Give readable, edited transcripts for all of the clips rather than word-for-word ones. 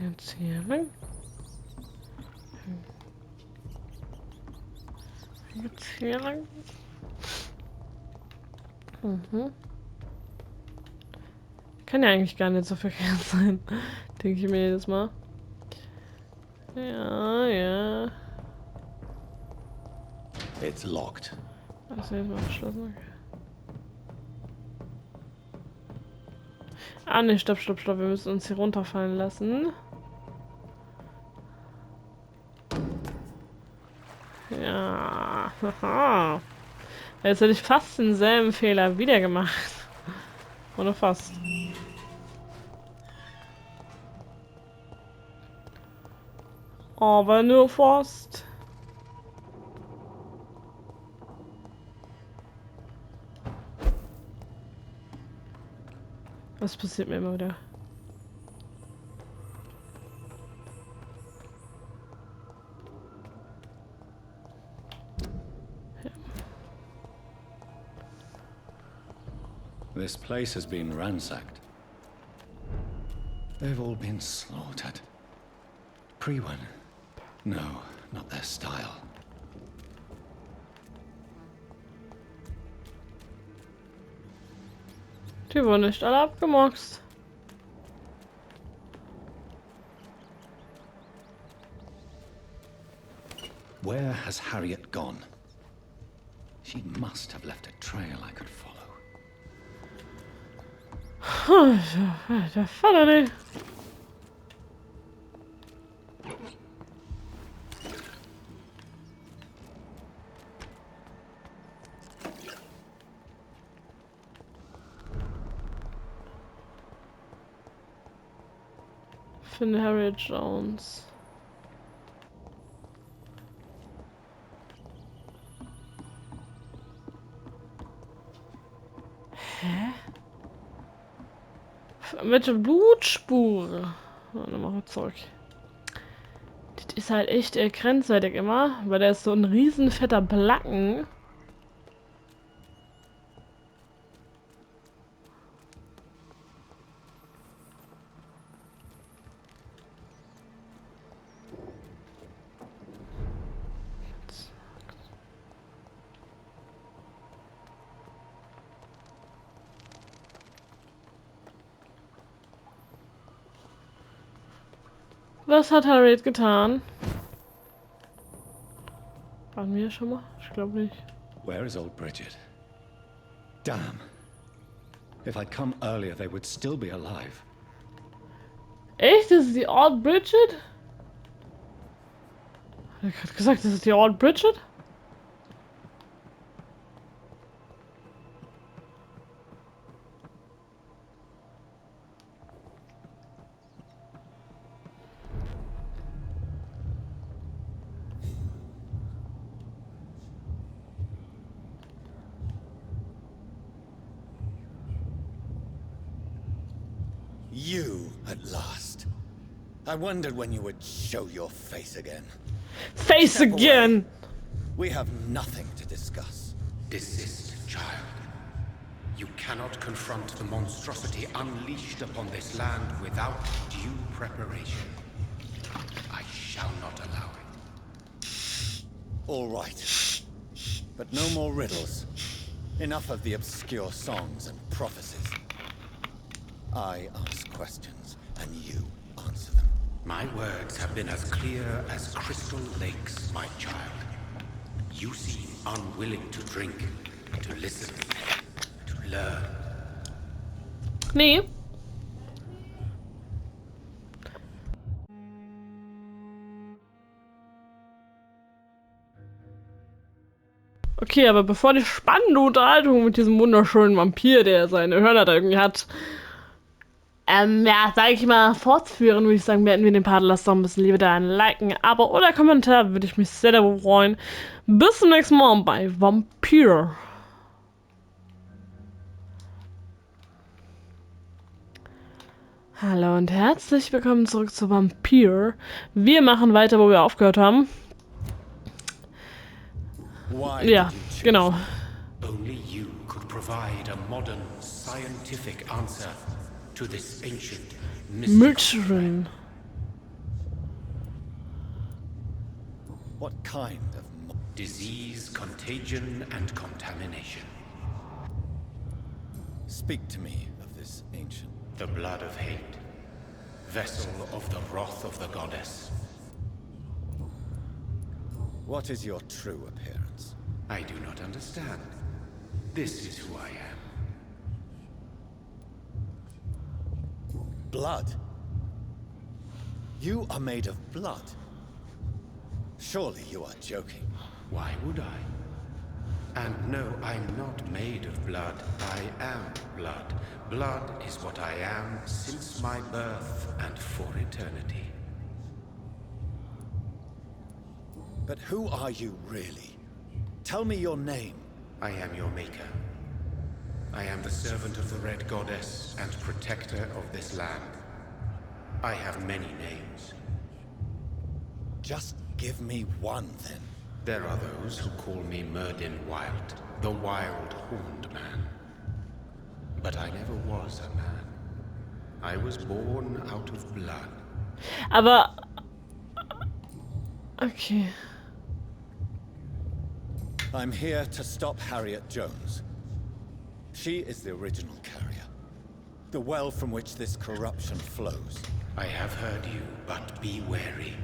Jetzt hier lang. Jetzt hier lang. Mhm. Kann ja eigentlich gar nicht so verkehrt sein. Denke ich mir jedes Mal. Ja, ja. It's locked. Also jetzt mal verschlossen. Ah ne, stopp. Wir müssen uns hier runterfallen lassen. Ja. Haha. Jetzt hätte ich fast denselben Fehler wieder gemacht. Oder fast. Aber nur fast. Was passiert mir immer wieder? This place has been ransacked. They've all been slaughtered. Pre-one? No, not their style. Die wurden nicht alle abgemoxt. Where has Harriet gone? She must have left a trail I could follow. Der Vater, ne? Finde Harriet Jones. Hä? Welche Blutspur? Dann machen wir zurück. Das ist halt echt grenzwertig immer, weil der ist so ein riesen fetter Placken. Was hat Harriet getan? Waren wir schon mal? Ich glaube nicht. Where is old Bridget? Damn. If I'd come earlier, they would still be alive. Echt? Das ist die Old Bridget? Hat er gerade gesagt, das ist die Old Bridget? You, at last. I wondered when you would show your face again. Face Step again! away. We have nothing to discuss. Desist, child. You cannot confront the monstrosity unleashed upon this land without due preparation. I shall not allow it. All right. But no more riddles. Enough of the obscure songs and prophecies. I ask questions, and you answer them. My words have been as clear as crystal lakes, my child. You seem unwilling to drink, to listen, to learn. Nee. Okay, aber bevor die spannende Unterhaltung mit diesem wunderschönen Vampir, der seine Hörner da irgendwie hat, ja, sag ich mal, fortführen, würde ich sagen, beenden wir den Part. Lasst doch ein bisschen Liebe da, ein Liken, Abo oder Kommentar, würde ich mich sehr darüber freuen. Bis zum nächsten Mal bei Vampyr. Hallo und herzlich willkommen zurück zu Vampyr. Wir machen weiter, wo wir aufgehört haben. Ja, genau. Only you could provide a modern scientific answer to this ancient mystery. kind of Disease, contagion, and contamination. Speak to me of this ancient. The blood of hate. Vessel of the wrath of the goddess. What is your true appearance? I do not understand. This is who I am. Blood? You are made of blood. Surely you are joking. Why would I? And no, I'm not made of blood. I am blood. Blood is what I am since my birth and for eternity. But who are you really? Tell me your name. I am your maker. I am the servant of the Red Goddess and protector of this land. I have many names. Just give me one, then. There are those who call me Merdin Wild, the Wild Horned Man. But I never was a man. I was born out of blood. Aber... Okay. I'm here to stop Harriet Jones. She is the original carrier. The well from which this corruption flows. I have heard you, but be wary.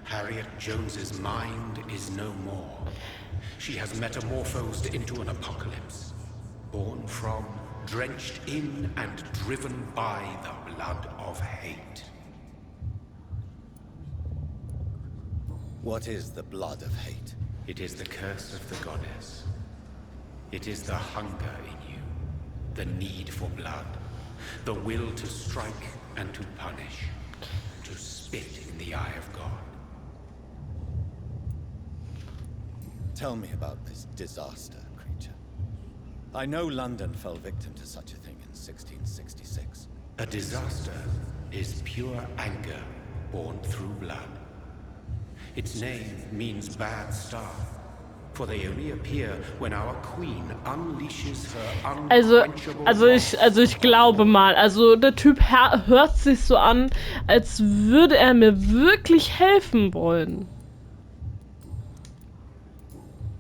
Harriet Jones's mind is no more. She has metamorphosed into an apocalypse. Born from, drenched in, and driven by the blood of hate. What is the blood of hate? It is the curse of the goddess. It is the hunger in you, the need for blood, the will to strike and to punish, to spit in the eye of God. Tell me about this disaster, creature. I know London fell victim to such a thing in 1666. A disaster is pure anger born through blood. Its name means bad star, for they only appear when our queen unleashes her Also ich glaube mal, also der Typ hört sich so an, als würde er mir wirklich helfen wollen.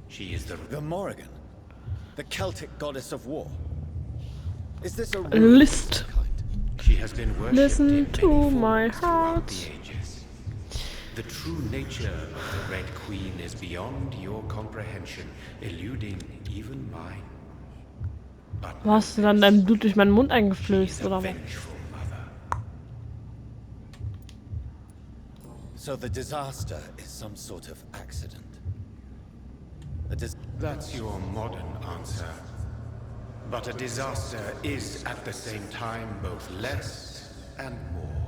She is the Morrigan, the Celtic goddess of war. Is this a List. kind? She has been worshipped Listen in to many my forms throughout heart. the ages. The true nature of the Red Queen is beyond your comprehension, eluding even mine. But Wo hast du dann dein Blut durch meinen Mund she eingeflößt, is a oder was? vengeful mother. So the disaster is some sort of accident. That's your modern answer. But a disaster is at the same time both less and more.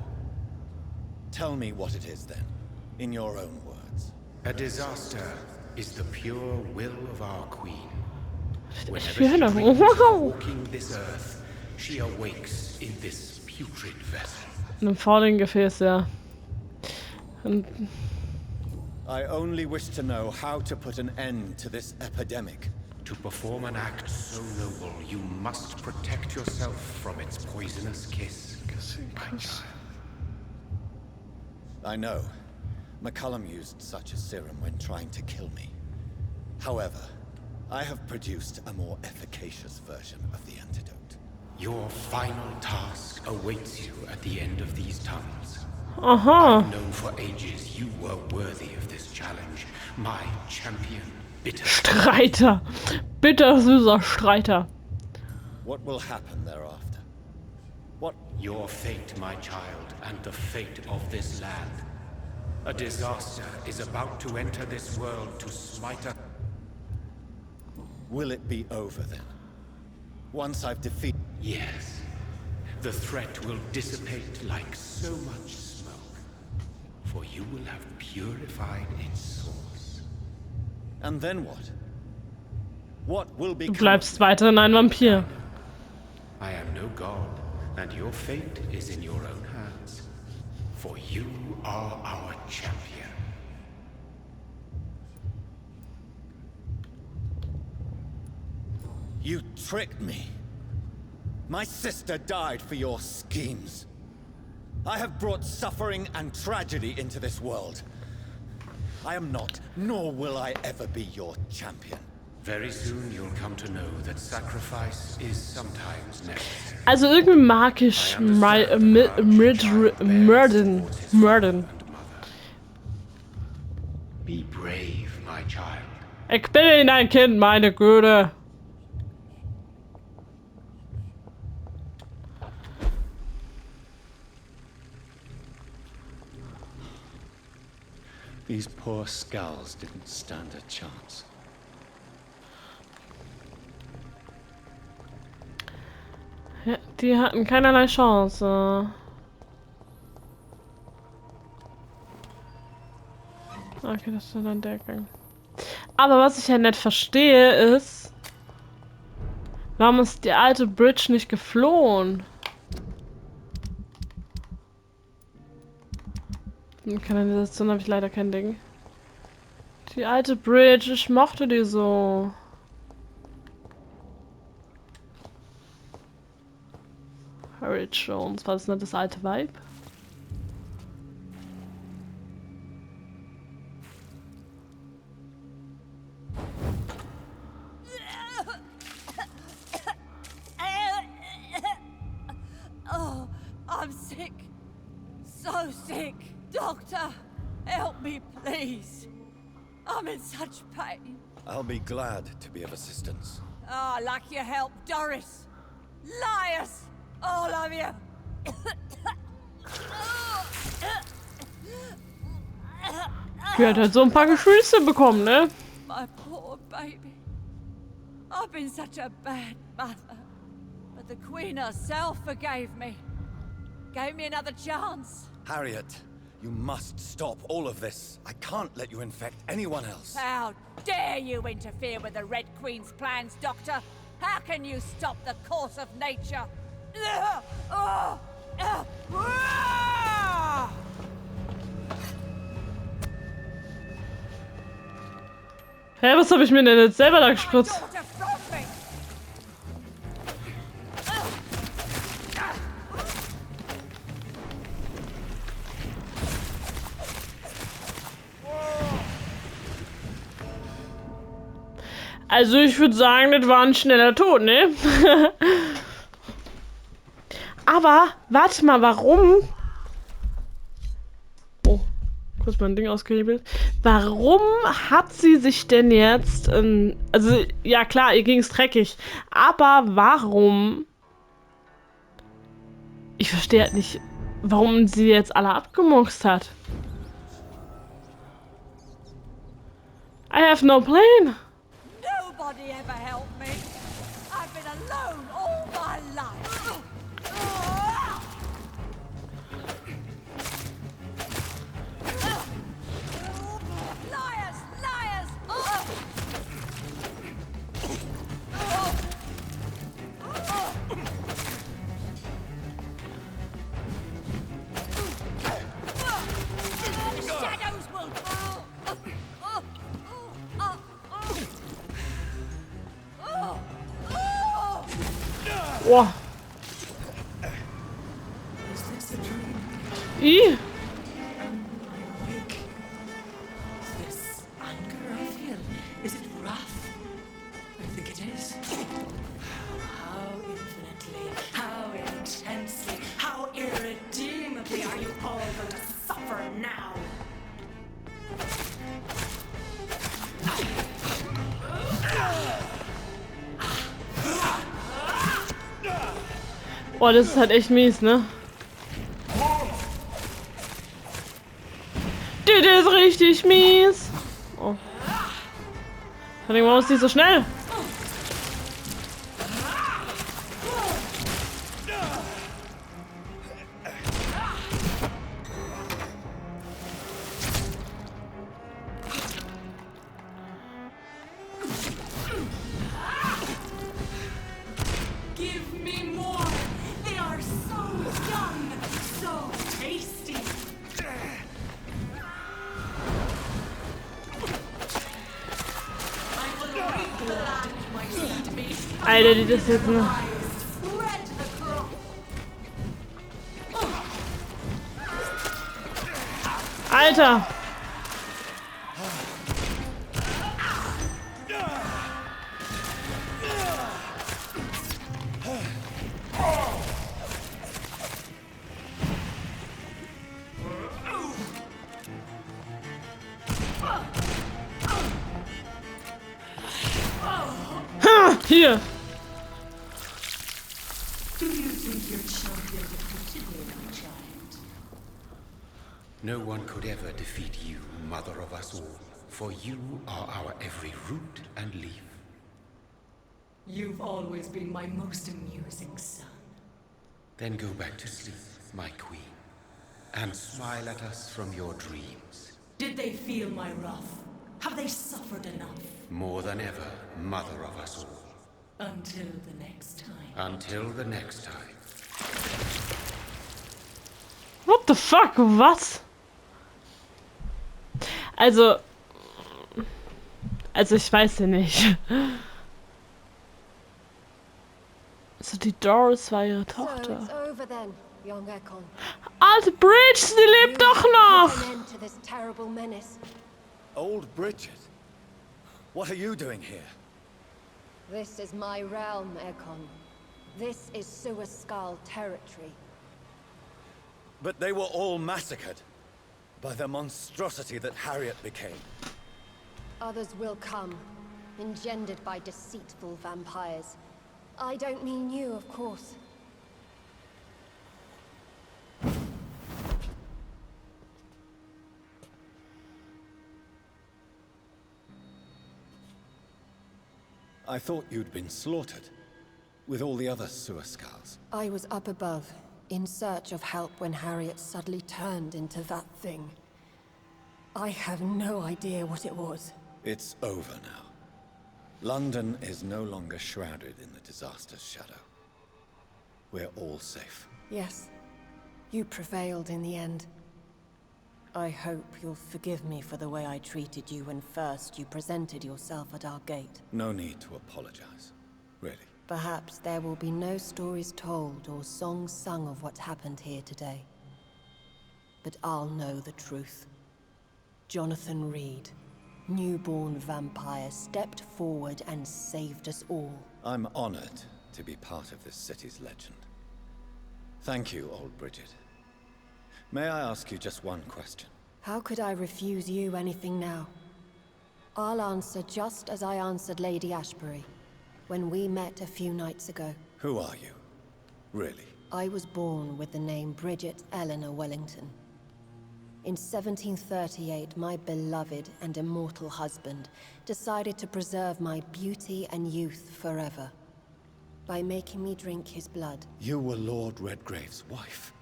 Tell me what it is then, in your own words. A disaster is the pure will of our queen. Whenever she Schöner. dreams of Wow. walking this earth, she awakes in this putrid vessel. In einem faulen Gefäß, ja. Und I only wish to know how to put an end to this epidemic. To perform an act so noble, you must protect yourself from its poisonous kiss, my child. I know. McCullum used such a serum when trying to kill me. However, I have produced a more efficacious version of the antidote. Your final task awaits you at the end of these tunnels. aha. I've known for ages you were worthy of this challenge. My champion, bitter. Streiter. Bittersüßer Streiter. What will happen thereafter? What? Your fate, my child, and the fate of this land. A disaster is about to enter this world to smite us. Will it be over then? Once I've defeated... Yes. The threat will dissipate like so much smoke. For you will have purified its source. And then what? What will Du become... bleibst weiterhin ein Vampir. I am no god, and your fate is in your own hands. For you are our champion. You tricked me. My sister died for your schemes. I have brought suffering and tragedy into this world. I am not, nor will I ever be your champion. Very soon you'll come to know that sacrifice is sometimes necessary. Also irgendwie mag ich Murden. Be brave, my child. Ich bin ein Kind, meine Güte. These poor skulls didn't stand a chance. Ja, die hatten keinerlei Chance. Okay, das ist dann der Gang. Aber was ich ja nicht verstehe ist, warum ist die alte Bridge nicht geflohen? In Kanalisation habe ich leider kein Ding. Die alte Bridge, ich mochte die so. Harriet Jones, war das nicht das alte Vibe? Oh, I'm sick. So sick. Doctor, help me, please. I'm in such pain. I'll be glad to be of assistance. Ah, like your help, Doris. Liars, all of you. Die hat halt so ein paar Geschwüste bekommen, ne? My poor baby. I've been such a bad mother. But the Queen herself forgave me. Gave me another chance. Harriet, you must stop all of this. I can't let you infect anyone else. How dare you interfere with the Red Queen's plans, Doctor? How can you stop the course of nature? Hä, was habe ich mir denn jetzt selber da gespritzt? Daughter froze me. Also ich würde sagen, das war ein schneller Tod, ne? Aber, warte mal, warum? Oh, kurz mein Ding ausgehebelt. Warum hat sie sich denn jetzt... also, ja klar, ihr ging es dreckig. Aber warum... Ich verstehe halt nicht, warum sie jetzt alle abgemurkst hat. I have no plane. Nobody ever helped me. I've been alone all my life. Liars, liars! The shadows will fall. Boah. Ih. This anger I feel, is it wrath? I think it is. How infinitely, how intensely, how irredeemably are you all going to suffer now? Boah, das ist halt echt mies, ne? Das ist richtig mies. Oh. Warum ist nicht so schnell? Give me more! They are so young, so tasty! I will rape the land my seed may Alter, die das jetzt noch. spread the crop. Alter! Hier. Do you think your champion defeated me, my child? No one could ever defeat you, mother of us all, for you are our every root and leaf. You've always been my most amusing son. Then go back to sleep, my queen, and smile at us from your dreams. Did they feel my wrath? Have they suffered enough? More than ever, mother of us all. Until the next time. Until the next time. What the fuck? Was? Also ich weiß ja nicht. Also die Doris war ihre So Tochter. it's over then, young Ekon. Alte Bridge, sie lebt doch Put noch! an end to this terrible menace. Old Bridget? What are you doing here? This is my realm, Ekon. This is Suascal territory. But they were all massacred by the monstrosity that Harriet became. Others will come, engendered by deceitful vampires. I don't mean you, of course. I thought you'd been slaughtered, with all the other Suascals. I was up above, in search of help when Harriet suddenly turned into that thing. I have no idea what it was. It's over now. London is no longer shrouded in the disaster's shadow. We're all safe. Yes, you prevailed in the end. I hope you'll forgive me for the way I treated you when first you presented yourself at our gate. No need to apologize, really. Perhaps there will be no stories told or songs sung of what happened here today. But I'll know the truth. Jonathan Reed, newborn vampire, stepped forward and saved us all. I'm honored to be part of this city's legend. Thank you, old Bridget. May I ask you just one question? How could I refuse you anything now? I'll answer just as I answered Lady Ashbury when we met a few nights ago. Who are you? Really? I was born with the name Bridget Eleanor Wellington. In 1738, my beloved and immortal husband decided to preserve my beauty and youth forever by making me drink his blood. You were Lord Redgrave's wife.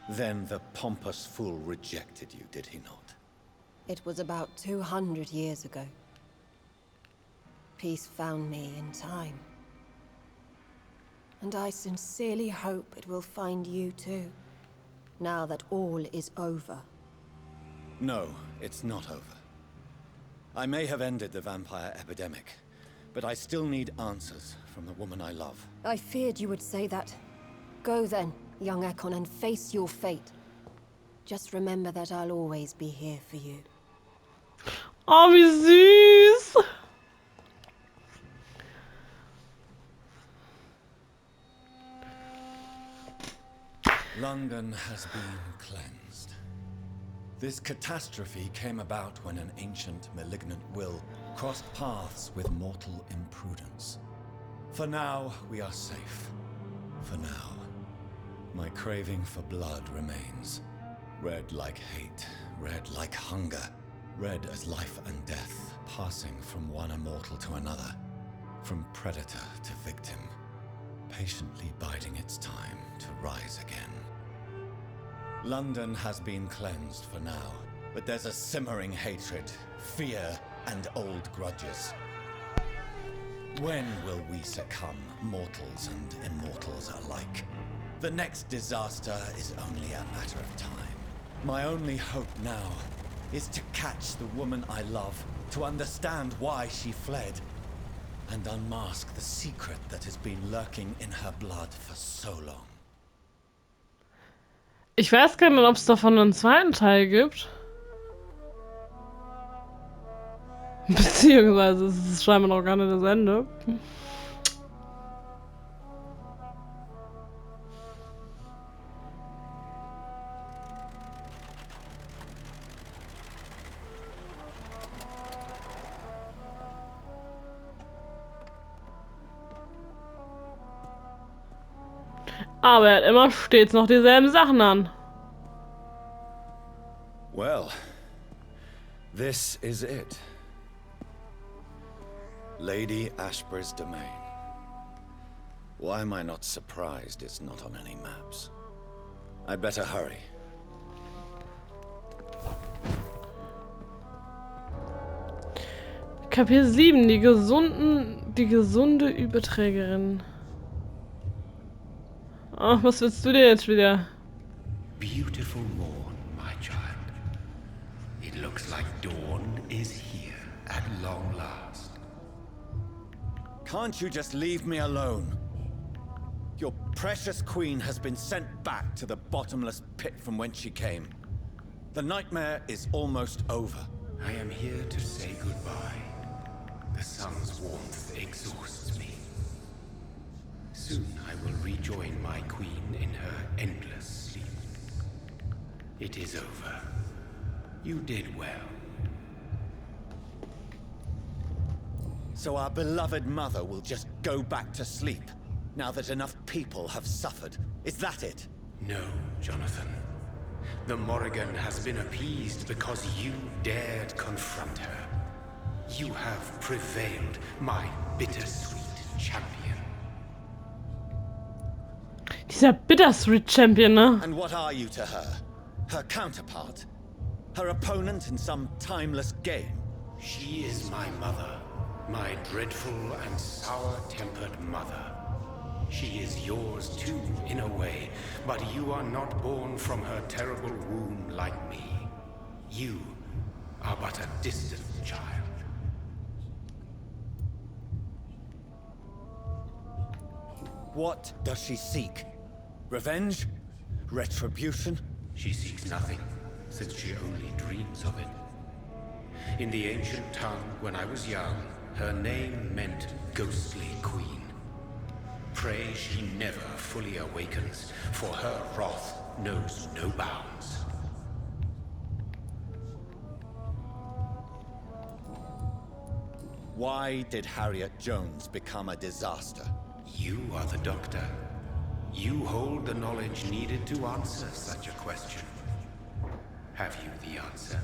Then the pompous fool rejected you, did he not? It was about 200 years ago. Peace found me in time. And I sincerely hope it will find you too, now that all is over. No, it's not over. I may have ended the vampire epidemic, but I still need answers from the woman I love. I feared you would say that. Go then, young Ekon, and face your fate. Just remember that I'll always be here for you. Oh, wie süß! London has been cleansed. This catastrophe came about when an ancient, malignant will crossed paths with mortal imprudence. For now, we are safe. For now. My craving for blood remains. Red like hate, red like hunger. Red as life and death, passing from one immortal to another. From predator to victim. Patiently biding its time to rise again. London has been cleansed for now, but there's a simmering hatred, fear, and old grudges. When will we succumb, mortals and immortals alike? The next disaster is only a matter of time. My only hope now is to catch the woman I love, to understand why she fled, and unmask the secret that has been lurking in her blood for so long. Ich weiß gar nicht, ob es davon einen zweiten Teil gibt. Beziehungsweise es ist scheinbar noch gar nicht das Ende. Aber er hat immer stets noch dieselben Sachen an. Well, this is it. Lady Ashbury's domain. Why am I not surprised it's not on any maps? I'd better hurry. Kapitel 7, die gesunde Überträgerin. Oh, was willst du dir jetzt wieder? Beautiful morn, my child. It looks like dawn is here at long last. Can't you just leave me alone? Your precious queen has been sent back to the bottomless pit from whence she came. The nightmare is almost over. I am here to say goodbye. The sun's warmth exhausts me. Soon I will rejoin my queen in her endless sleep. It is over. You did well. So our beloved mother will just go back to sleep, now that enough people have suffered. Is that it? No, Jonathan. The Morrigan has been appeased because you dared confront her. You have prevailed, my bittersweet champion. Dieser Bittersweet Champion, ne? And what are you to her? Her counterpart? Her opponent in some timeless game? She is my mother, my dreadful and sour-tempered mother. She is yours too, in a way, but you are not born from her terrible womb like me. You are but a distant child. What does she seek? Revenge? Retribution? She seeks nothing, since she only dreams of it. In the ancient tongue, when I was young, her name meant ghostly queen. Pray she never fully awakens, for her wrath knows no bounds. Why did Harriet Jones become a disaster? You are the doctor. You hold the knowledge needed to answer such a question. Have you the answer?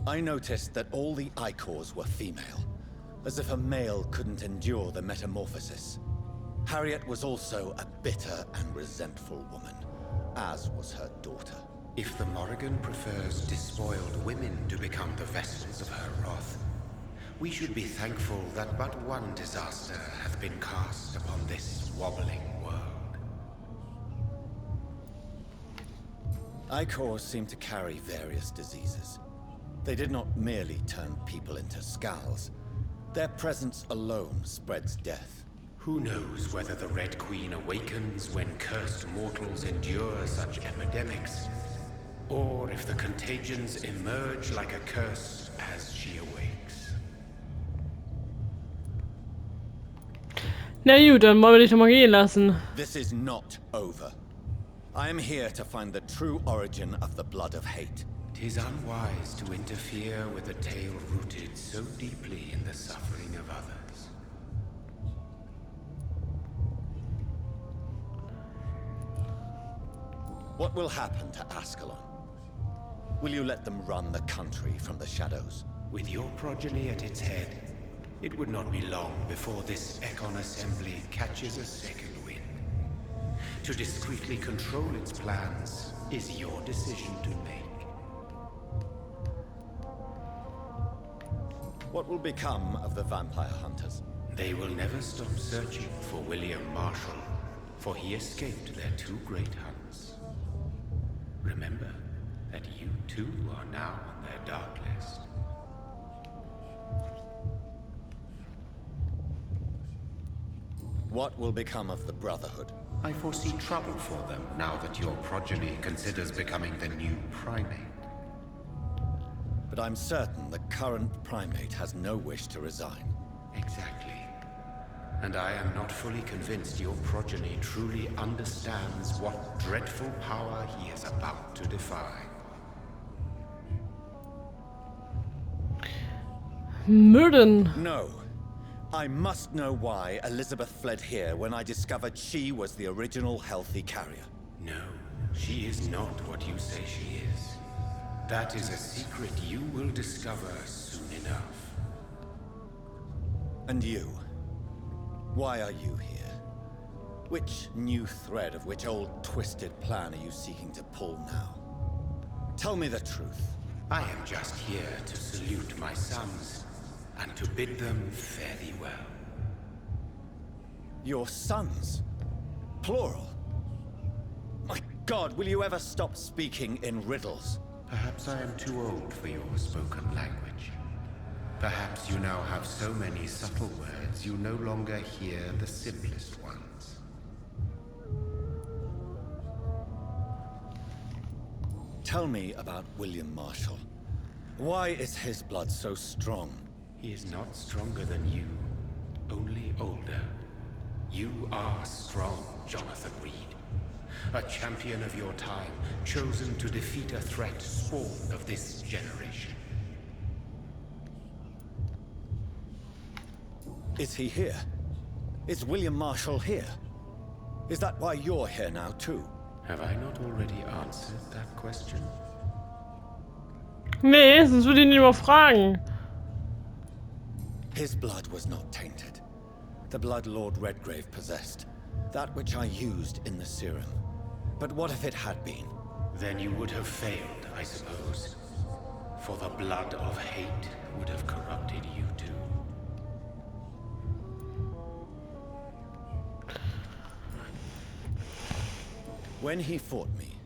I noticed that all the Icors were female, as if a male couldn't endure the metamorphosis. Harriet was also a bitter and resentful woman, as was her daughter. If the Morrigan prefers despoiled women to become the vessels of her wrath, we should be thankful that but one disaster hath been cast upon this wobbling world. Icors seem to carry various diseases. They did not merely turn people into skulls. Their presence alone spreads death. Who knows whether the Red Queen awakens when cursed mortals endure such epidemics, or if the contagions emerge like a curse as she awakes. Na gut, dann wollen wir dich doch mal gehen lassen. This is not over. I am here to find the true origin of the blood of hate. 'Tis unwise to interfere with a tale rooted so deeply in the suffering of others. What will happen to Ascalon? Will you let them run the country from the shadows? With your progeny at its head, it would not be long before this Econ Assembly catches a second wind. To discreetly control its plans is your decision to make. What will become of the vampire hunters? They will never stop searching for William Marshall, for he escaped their two great hunts. Remember that you too are now on their dark list. What will become of the Brotherhood? I foresee trouble for them now that your progeny considers becoming the new primate. But I'm certain the current primate has no wish to resign. Exactly. And I am not fully convinced your progeny truly understands what dreadful power he is about to defy. Murden. No. I must know why Elizabeth fled here when I discovered she was the original healthy carrier. No, she is not what you say she is. That is a secret you will discover soon enough. And you? Why are you here? Which new thread of which old twisted plan are you seeking to pull now? Tell me the truth. I am just here to salute my sons, and to bid them fare thee well. Your sons? Plural? My God, will you ever stop speaking in riddles? Perhaps I am too old for your spoken language. Perhaps you now have so many subtle words you no longer hear the simplest ones. Tell me about William Marshall. Why is his blood so strong? He is not stronger than you, only older. You are strong, Jonathan Reed. A champion of your time, chosen to defeat a threat spawned of this generation. Is he here? Is William Marshall here? Is that why you're here now, too? Have I not already answered that question? Nee, sonst würde ich ihn nicht mal fragen. His blood was not tainted. The blood Lord Redgrave possessed. That which I used in the serum. But what if it had been? Then you would have failed, I suppose. For the blood of hate would have corrupted you too. When he fought me,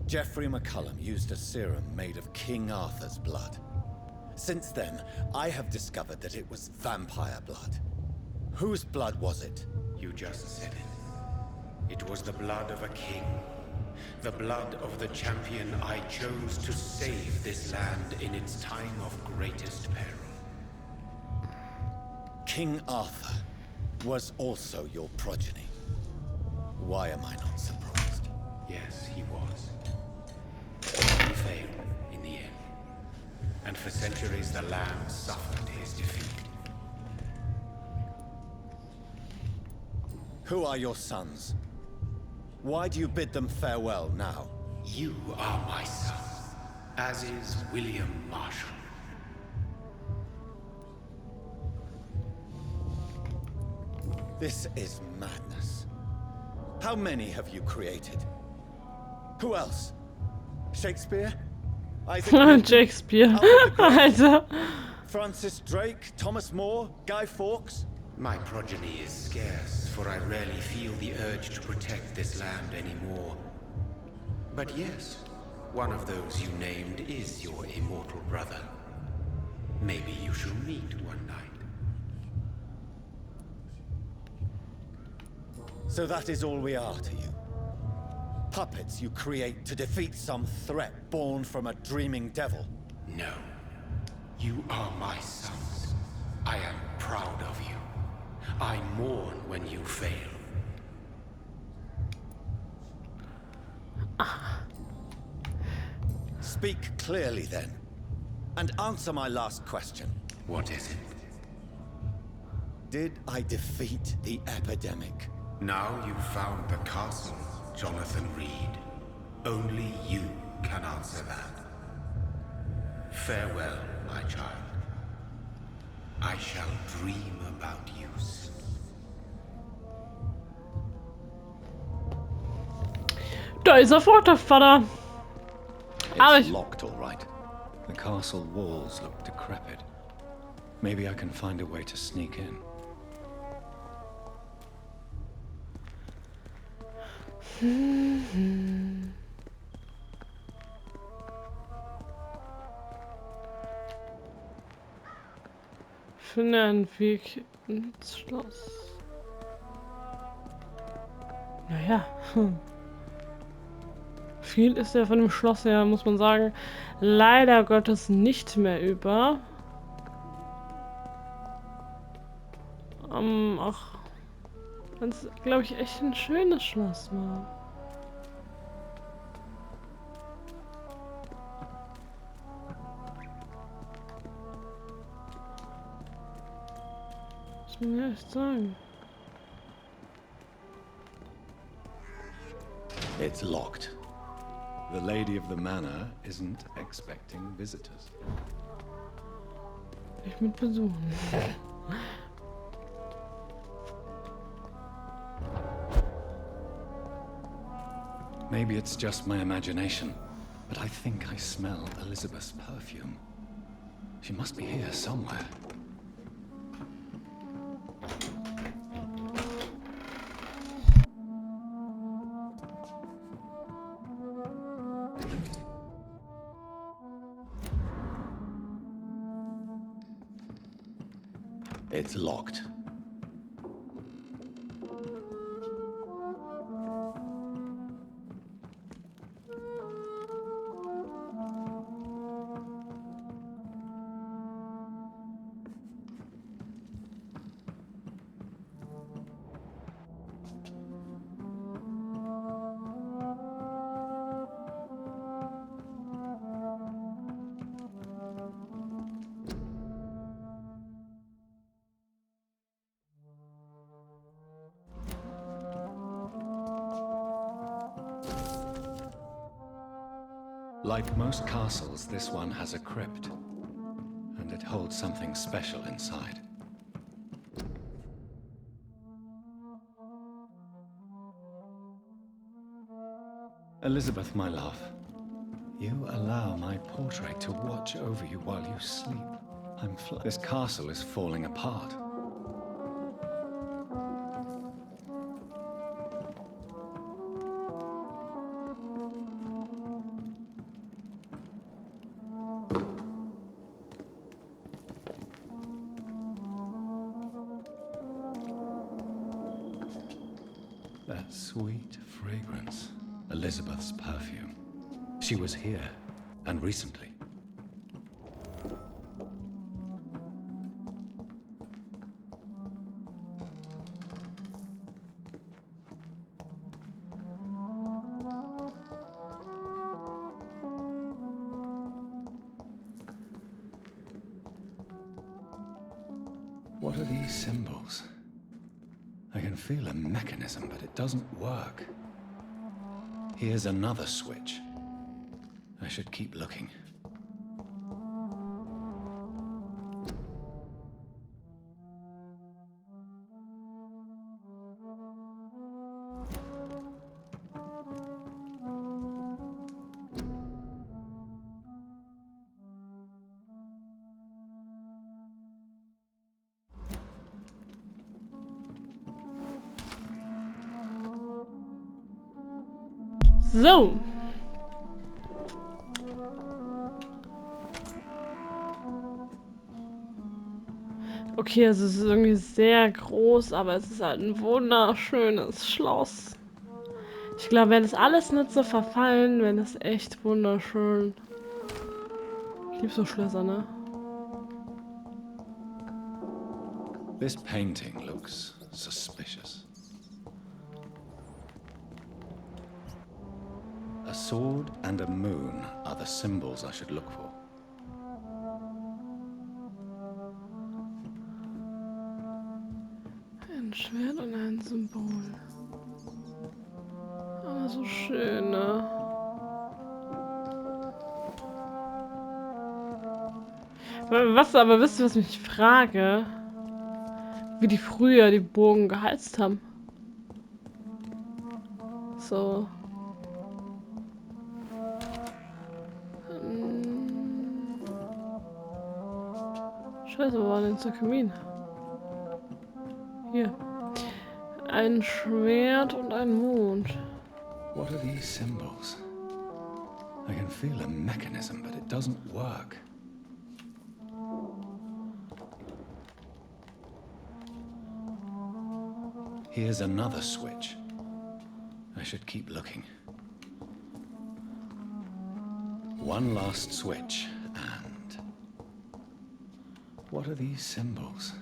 Geoffrey McCullum used a serum made of King Arthur's blood. Since then, I have discovered that it was vampire blood. Whose blood was it? You just said it. It was the blood of a king. The blood of the champion I chose to save this land in its time of greatest peril. King Arthur was also your progeny. Why am I not surprised? Yes, he was. He failed in the end. And for centuries the land suffered his defeat. Who are your sons? Why do you bid them farewell now? You are my son, as is William Marshall. This is madness. How many have you created? Who else? Shakespeare? Isaac Newton? Shakespeare. Alfred the Great? Alter. Francis Drake? Thomas More? Guy Fawkes? My progeny is scarce, for I rarely feel the urge to protect this land anymore. But yes, one of those you named is your immortal brother. Maybe you shall meet one night. So that is all we are to you? Puppets you create to defeat some threat born from a dreaming devil? No. You are my sons. I am proud of you. I mourn when you fail. Speak clearly then, and answer my last question. What is it? Did I defeat the epidemic? Now you've found the castle, Jonathan Reed. Only you can answer that. Farewell, my child. I shall dream about you soon. Da ist er fort, der Vater. Aber It's ich... locked, all right. The castle walls look decrepit. Maybe I can find a way to sneak in. Finde einen Weg ins Schloss. Naja. Viel ist ja von dem Schloss her, muss man sagen, leider Gottes nicht mehr über. Auch wenn es, glaube ich, echt ein schönes Schloss war. muss man ja echt sagen. It's locked. The lady of the manor isn't expecting visitors. Ich mit Besuchen. Maybe it's just my imagination, but I think I smell Elizabeth's perfume. She must be here somewhere. It's locked. Like most castles, this one has a crypt, and it holds something special inside. Elizabeth, my love, you allow my portrait to watch over you while you sleep. This castle is falling apart. That sweet fragrance. Elizabeth's perfume. She was here, and recently. What are these symbols? I can feel a mechanism, but it doesn't work. Here's another switch. I should keep looking. So. Okay, also es ist irgendwie sehr groß, aber es ist halt ein wunderschönes Schloss. Ich glaube, wenn das alles nicht so verfallen, wenn es echt wunderschön. Ich liebe so Schlösser, ne? This painting looks suspicious. A sword and a moon are the symbols I should look for. Ein Schwert und ein Symbol. Aber so schön, ne? Aber wisst ihr, was ich mich frage? Wie die früher die Burgen geheizt haben. So. Scheiße, wo war denn der Kamin? Hier. Ein Schwert und ein Mond. What are these symbols? I can feel a mechanism, but it doesn't work. Here's another switch. I should keep looking. One last switch, and... What are these symbols?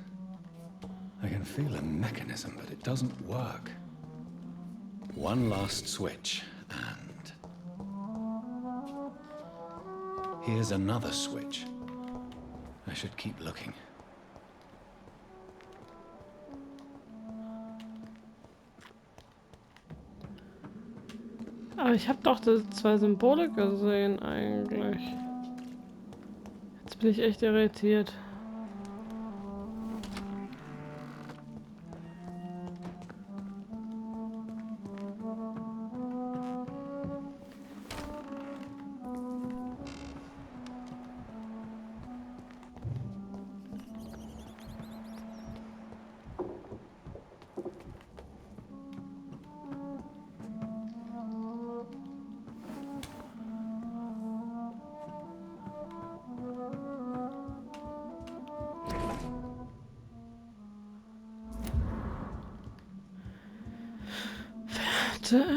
I can feel a mechanism, but it doesn't work. One last switch, and... Here's another switch. I should keep looking. Aber ich habe doch die zwei Symbole gesehen eigentlich. Jetzt bin ich echt irritiert.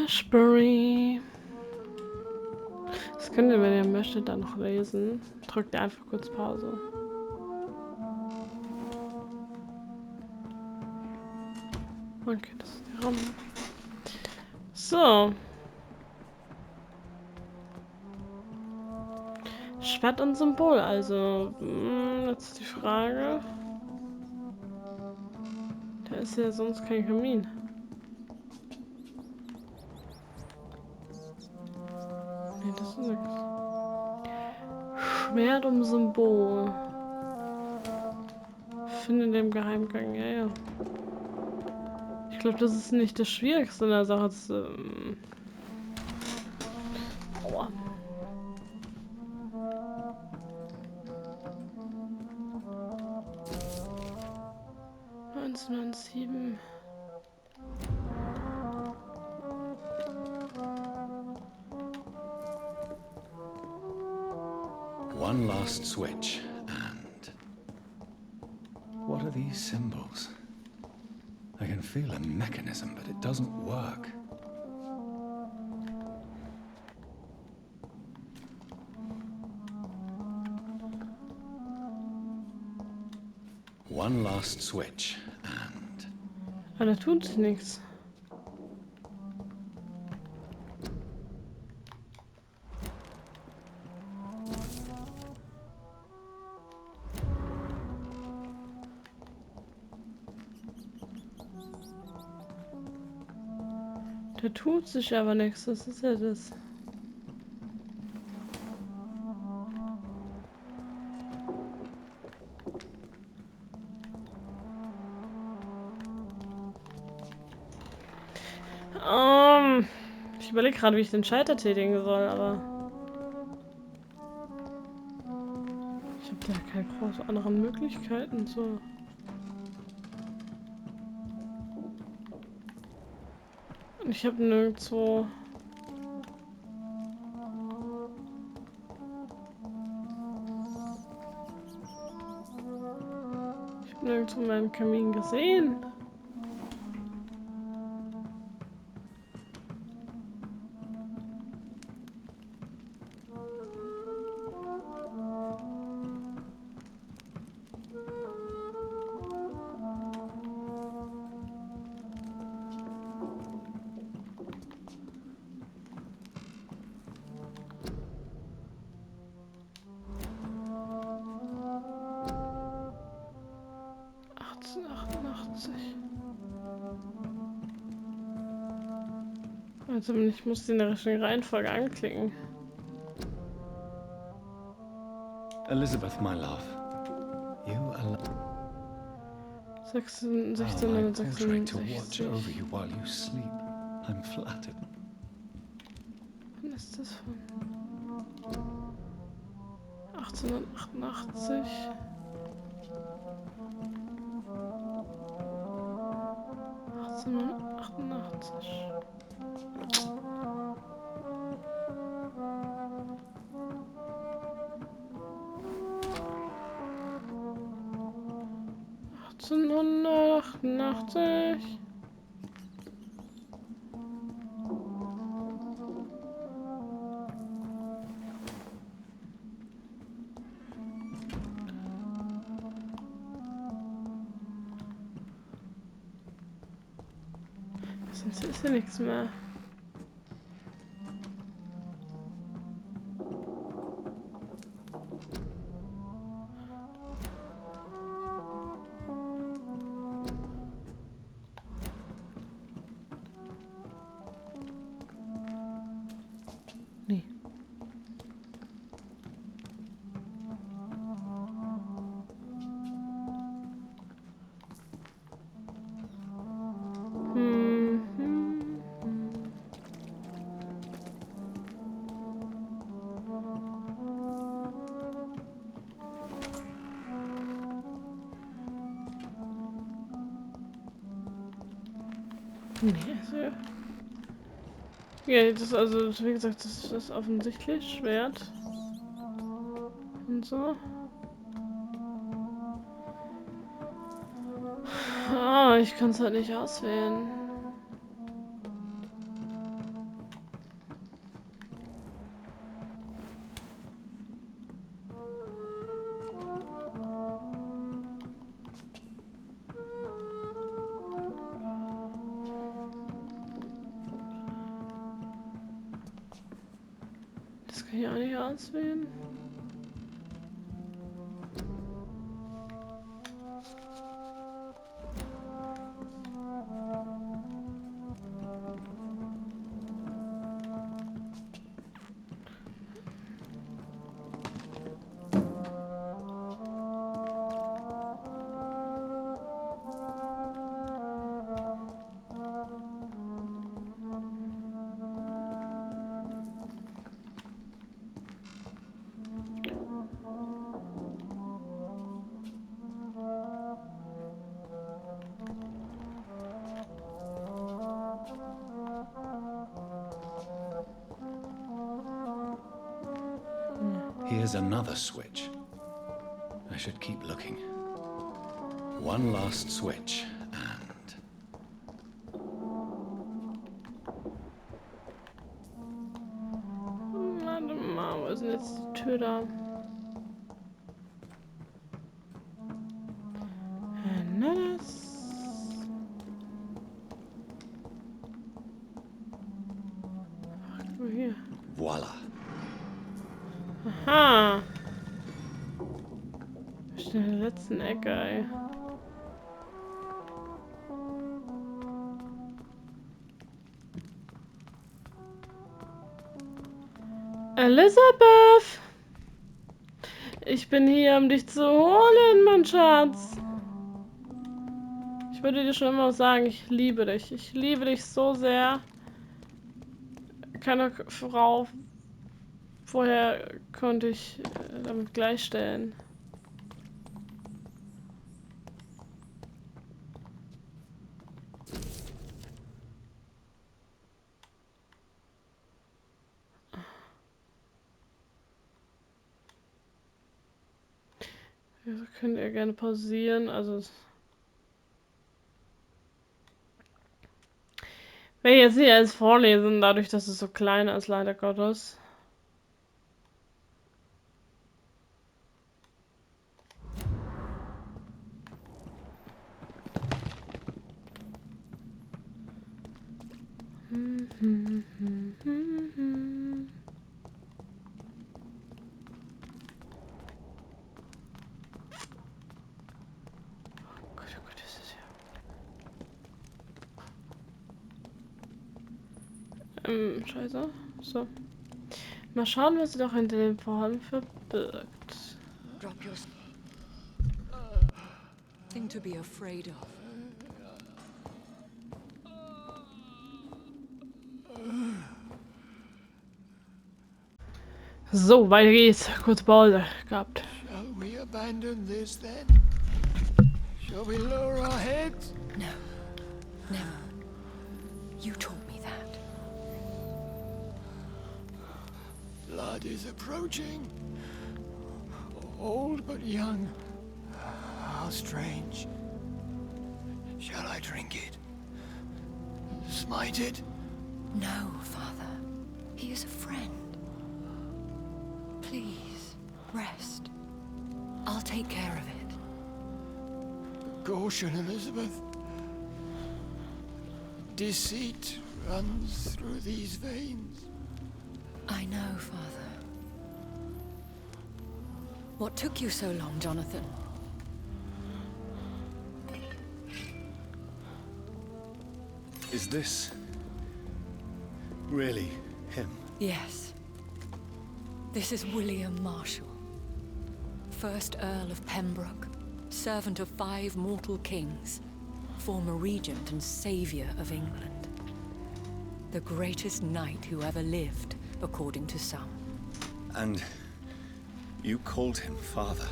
Ashbury. Das könnt ihr, wenn ihr möchtet, dann noch lesen. Drückt ihr einfach kurz Pause. Okay, das ist die Ramme. So. Schwert und Symbol, also. Jetzt ist die Frage. Da ist ja sonst kein Kamin. Nee, das ist nichts. Schwert und Symbol. Finde den Geheimgang, ja, ja. Ich glaube, das ist nicht das Schwierigste in der Sache. Das, aua. Sieben. One last switch, and... What are these symbols? I can feel a mechanism, but it doesn't work. One last switch, and... Aber da tut sich nichts. Da tut sich aber nichts, das ist ja das. Ich überlege gerade, wie ich den Schalter tätigen soll, aber ich habe da keine großen anderen Möglichkeiten. So. Und ich habe nirgendwo. Ich habe nirgendwo meinen Kamin gesehen. Also ich muss die in der richtigen Reihenfolge anklicken. Elizabeth, my love. You alone. 16, My 16, portrait to watch over you while you sleep. I'm flattered. Wann ist das von? 1888. 1888. ...1888... Sonst ist ja nichts mehr. Nee, also. Ja, das ist also, wie gesagt, das ist offensichtlich Schwert. Und so. Ah, ich kann es halt nicht auswählen. Das kann ich auch nicht auswählen. Here's another switch. I should keep looking. One last switch, and... Warte mal, wo ist denn jetzt die Tür da? Na, das. Ach, guck hier. voila. Aha. Ich stehe in der letzten Ecke, ey. Elizabeth! Ich bin hier, um dich zu holen, mein Schatz. Ich würde dir schon immer sagen, ich liebe dich. Ich liebe dich so sehr. Keine Frau vorher konnte ich damit gleichstellen. Also könnt ihr gerne pausieren. Also wenn ich jetzt nicht alles vorlesen, dadurch, dass es so klein ist, leider Gottes. Oh Gott, ist das hier. Scheiße. So. Mal schauen, was sich doch hinter dem Vorhang verbirgt. Drop your thing to be afraid of. So, weiter geht's. Kurz Pause gehabt. Shall we abandon this then? Shall we lower our heads? No. Never. You taught me that. Blood is approaching. Old but young. How strange. Shall I drink it? Smite it? No, Father. He is a friend. Please, rest. I'll take care of it. Caution, Elizabeth. Deceit runs through these veins. I know, Father. What took you so long, Jonathan? Is this... really him? Yes. This is William Marshall, 1st Earl of Pembroke, servant of 5 mortal kings, former regent and savior of England. The greatest knight who ever lived, according to some. And you called him father?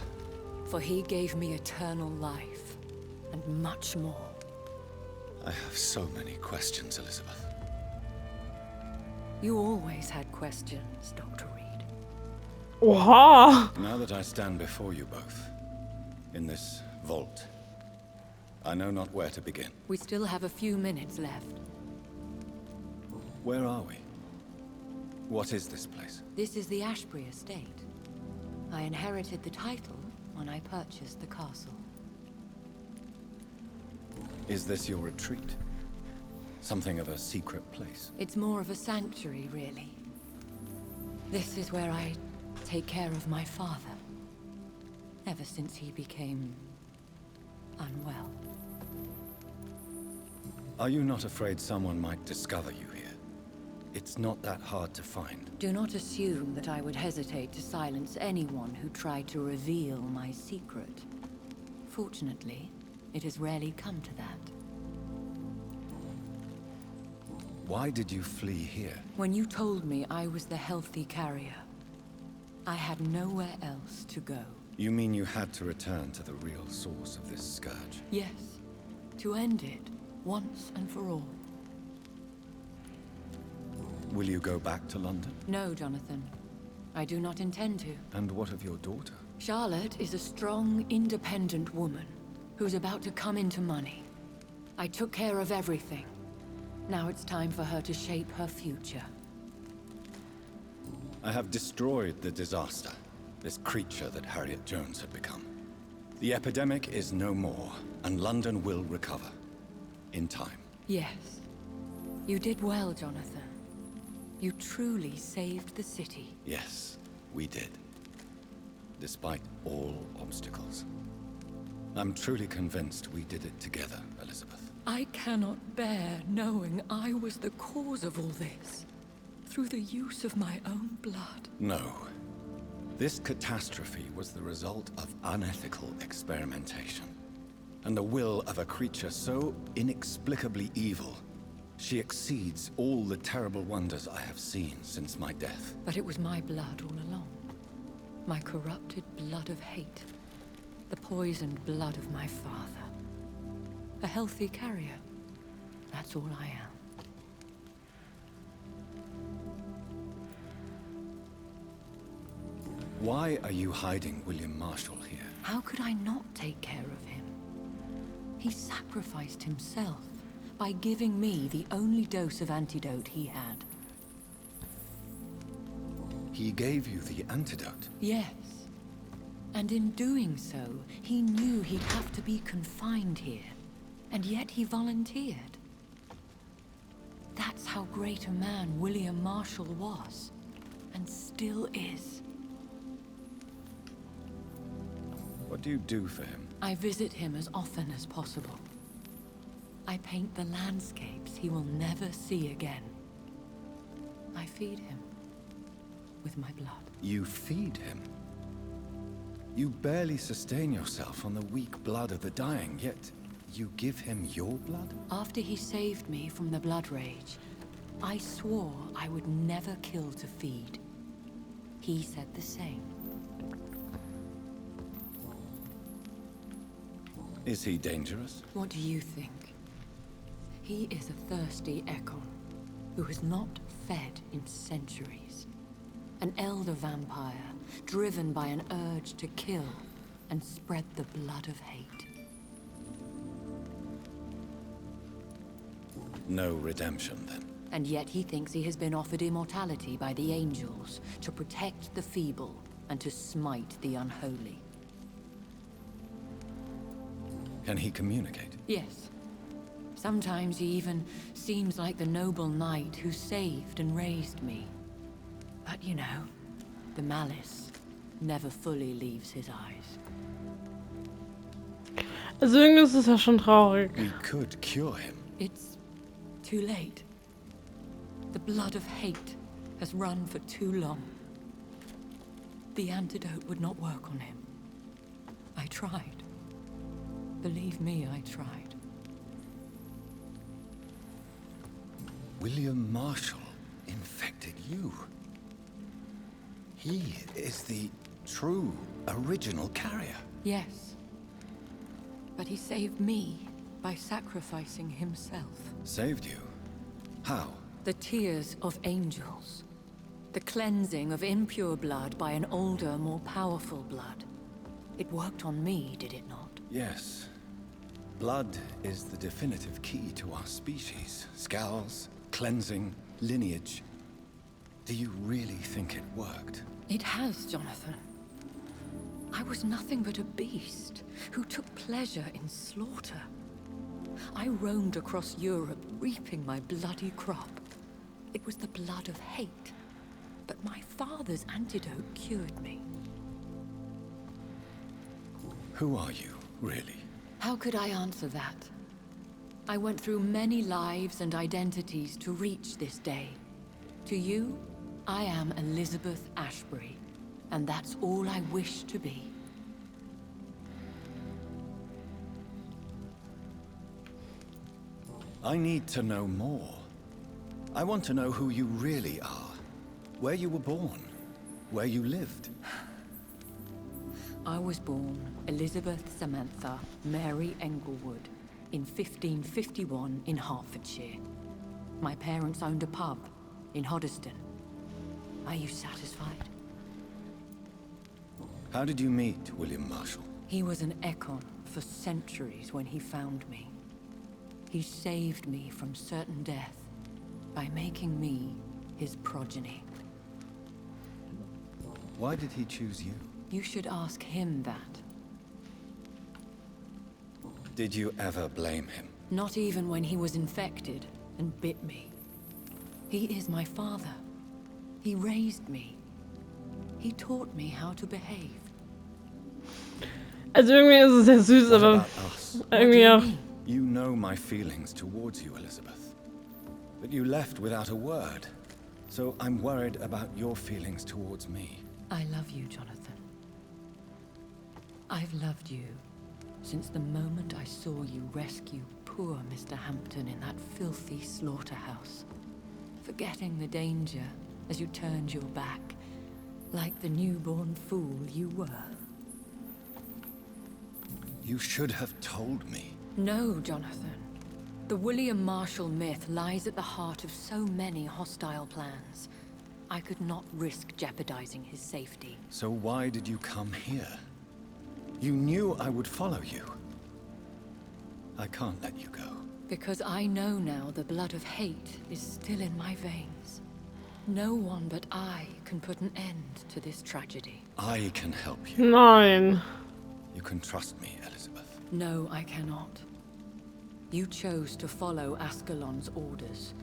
For he gave me eternal life, and much more. I have so many questions, Elizabeth. You always had questions, Dr. Reed. Oha! Now that I stand before you both, in this vault, I know not where to begin. We still have a few minutes left. Where are we? What is this place? This is the Ashbury estate. I inherited the title when I purchased the castle. Is this your retreat? Something of a secret place? It's more of a sanctuary, really. This is where I take care of my father. Ever since he became unwell. Are you not afraid someone might discover you here? It's not that hard to find. Do not assume that I would hesitate to silence anyone who tried to reveal my secret. Fortunately, it has rarely come to that. Why did you flee here? When you told me I was the healthy carrier, I had nowhere else to go. You mean you had to return to the real source of this scourge? Yes, to end it once and for all. Will you go back to London? No, Jonathan. I do not intend to. And what of your daughter? Charlotte is a strong, independent woman who's about to come into money. I took care of everything. Now it's time for her to shape her future. I have destroyed the disaster, this creature that Harriet Jones had become. The epidemic is no more, and London will recover. In time. Yes. You did well, Jonathan. You truly saved the city. Yes, we did. Despite all obstacles. I'm truly convinced we did it together, Elizabeth. I cannot bear knowing I was the cause of all this. Through the use of my own blood. No. This catastrophe was the result of unethical experimentation. And the will of a creature so inexplicably evil, she exceeds all the terrible wonders I have seen since my death. But it was my blood all along. My corrupted blood of hate. The poisoned blood of my father. A healthy carrier. That's all I am. Why are you hiding William Marshall here? How could I not take care of him? He sacrificed himself by giving me the only dose of antidote he had. He gave you the antidote? Yes. And in doing so, he knew he'd have to be confined here. And yet he volunteered. That's how great a man William Marshall was. And still is. What do you do for him? I visit him as often as possible. I paint the landscapes he will never see again. I feed him with my blood. You feed him? You barely sustain yourself on the weak blood of the dying, yet you give him your blood? After he saved me from the blood rage, I swore I would never kill to feed. He said the same. Is he dangerous? What do you think? He is a thirsty Ekon, who has not fed in centuries. An elder vampire, driven by an urge to kill and spread the blood of hate. No redemption, then? And yet he thinks he has been offered immortality by the angels to protect the feeble and to smite the unholy. Can he communicate? Yes. Sometimes he even seems like the noble knight who saved and raised me. But you know, the malice never fully leaves his eyes. Also irgendwie ist es ja schon traurig. We could cure him. It's too late. The blood of hate has run for too long. The antidote would not work on him. I tried. Believe me, I tried. William Marshall infected you. He is the true, original carrier. Yes. But he saved me by sacrificing himself. Saved you? How? The tears of angels. The cleansing of impure blood by an older, more powerful blood. It worked on me, did it not? Yes. Blood is the definitive key to our species. Scowls, cleansing, lineage. Do you really think it worked? It has, Jonathan. I was nothing but a beast who took pleasure in slaughter. I roamed across Europe, reaping my bloody crop. It was the blood of hate. But my father's antidote cured me. Who are you, really? How could I answer that? I went through many lives and identities to reach this day. To you, I am Elizabeth Ashbury, and that's all I wish to be. I need to know more. I want to know who you really are. Where you were born. Where you lived. I was born Elizabeth Samantha Mary Englewood in 1551 in Hertfordshire. My parents owned a pub in Hoddesdon. Are you satisfied? How did you meet William Marshall? He was an Econ for centuries when he found me. He saved me from certain death by making me his progeny. Why did he choose you? You should ask him that. Did you ever blame him? Not even when he was infected and bit me. He is my father. He raised me. He taught me how to behave. Also irgendwie ist es sehr süß, What aber about us? irgendwie auch. You know my feelings towards you, Elizabeth. But you left without a word. So I'm worried about your feelings towards me. I love you, Jonathan. I've loved you since the moment I saw you rescue poor Mr. Hampton in that filthy slaughterhouse. Forgetting the danger as you turned your back, like the newborn fool you were. You should have told me. No, Jonathan. The William Marshall myth lies at the heart of so many hostile plans. I could not risk jeopardizing his safety. So why did you come here? You knew I would follow you. I can't let you go. Because I know now the blood of hate is still in my veins. No one but I can put an end to this tragedy. I can help you. Nein. You can trust me, Elizabeth. No, I cannot. You chose to follow Ascalon's orders.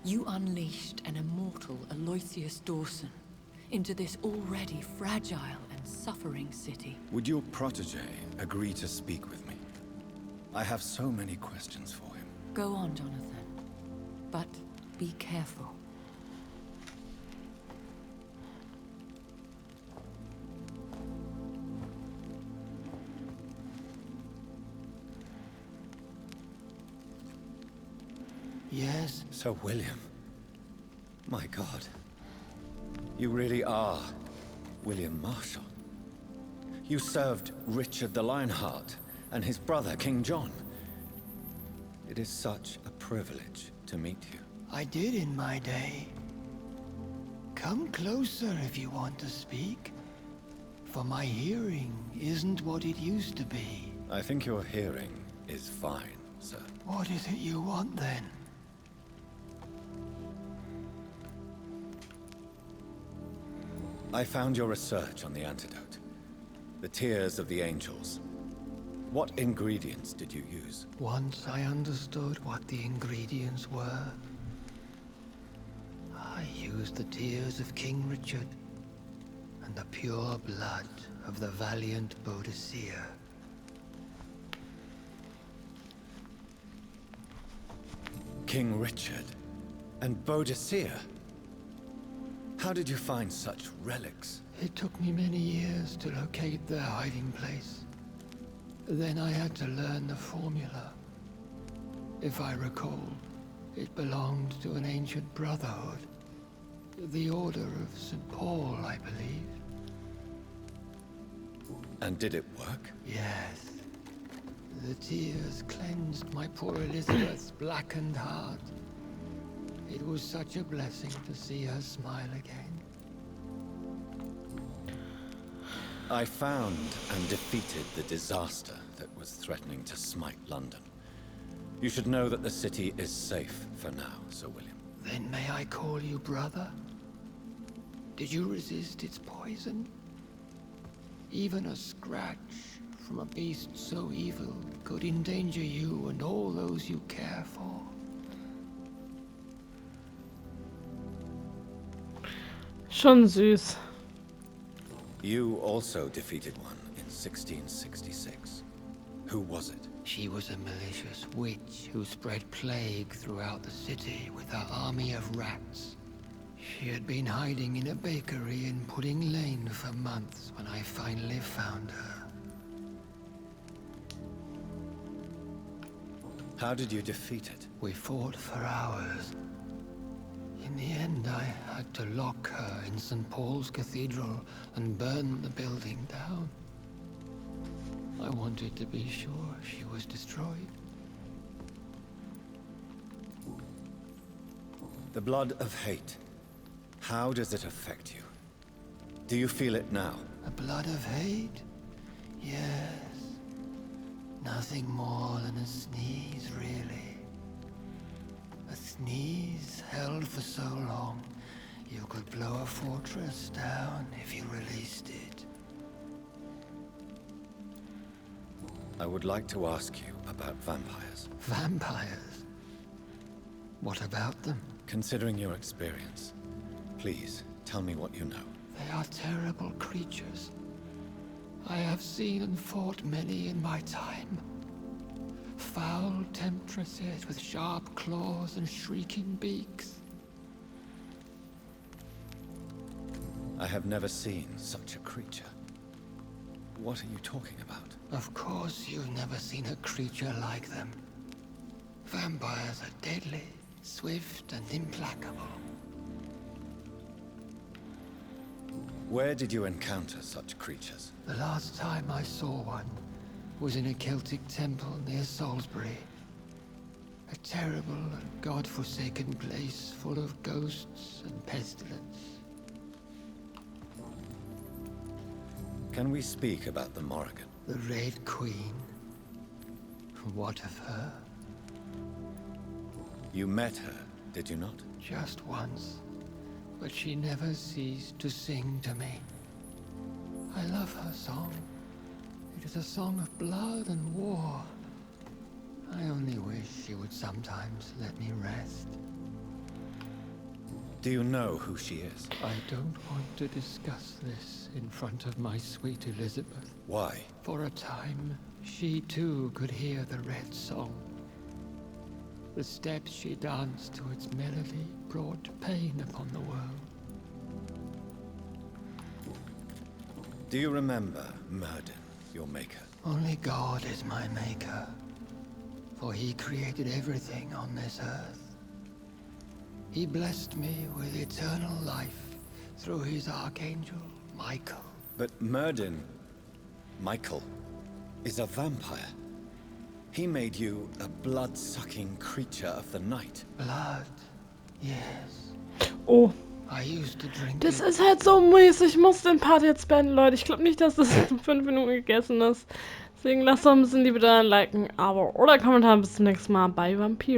You unleashed an immortal Aloysius Dawson into this already fragile and suffering city. Would your protege agree to speak with me? I have so many questions for him. Go on, Jonathan. But be careful. Yes? Sir William. My God. You really are William Marshall. You served Richard the Lionheart and his brother, King John. It is such a privilege to meet you. I did in my day. Come closer if you want to speak. For my hearing isn't what it used to be. I think your hearing is fine, sir. What is it you want then? I found your research on the antidote. The tears of the angels. What ingredients did you use? Once I understood what the ingredients were, I used the tears of King Richard and the pure blood of the valiant Boadicea. King Richard and Boadicea? How did you find such relics? It took me many years to locate their hiding place. Then I had to learn the formula. If I recall, it belonged to an ancient brotherhood. The Order of St. Paul, I believe. And did it work? Yes. The tears cleansed my poor Elizabeth's blackened heart. It was such a blessing to see her smile again. I found and defeated the disaster that was threatening to smite London. You should know that the city is safe for now, Sir William. Then may I call you brother? Did you resist its poison? Even a scratch from a beast so evil could endanger you and all those you care for. Schon süß. You also defeated one in 1666. Who was it? She was a malicious witch who spread plague throughout the city with her army of rats. She had been hiding in a bakery in Pudding Lane for months when I finally found her. How did you defeat it? We fought for hours. In the end, I had to lock her in St. Paul's Cathedral and burn the building down. I wanted to be sure she was destroyed. The blood of hate. How does it affect you? Do you feel it now? The blood of hate? Yes. Nothing more than a sneeze, really. A sneeze held for so long, you could blow a fortress down if you released it. I would like to ask you about vampires. Vampires? What about them? Considering your experience, please tell me what you know. They are terrible creatures. I have seen and fought many in my time. Foul temptresses with sharp claws and shrieking beaks. I have never seen such a creature. What are you talking about? Of course you've never seen a creature like them. Vampires are deadly, swift and implacable. Where did you encounter such creatures? The last time I saw one was in a Celtic temple near Salisbury. A terrible and god-forsaken place full of ghosts and pestilence. Can we speak about the Morrigan? The Red Queen. What of her? You met her, did you not? Just once. But she never ceased to sing to me. I love her song. It is a song of blood and war. I only wish she would sometimes let me rest. Do you know who she is? I don't want to discuss this in front of my sweet Elizabeth. Why? For a time, she too could hear the Red Song. The steps she danced to its melody brought pain upon the world. Do you remember Myrddin, your maker? Only God is my maker, for he created everything on this earth. He blessed me with eternal life through his archangel, Michael. But Myrddin, Michael, is a vampire. He made you a blood-sucking creature of the night. Blood, yes. Oh, I used to drink das it. ist halt so mies. Ich muss den Part jetzt beenden, Leute. Ich glaube nicht, dass das in 5 Minuten gegessen ist. Deswegen lasst doch ein bisschen Liebe da, liken, Abo oder Kommentar. Bis zum nächsten Mal bei Vampyr.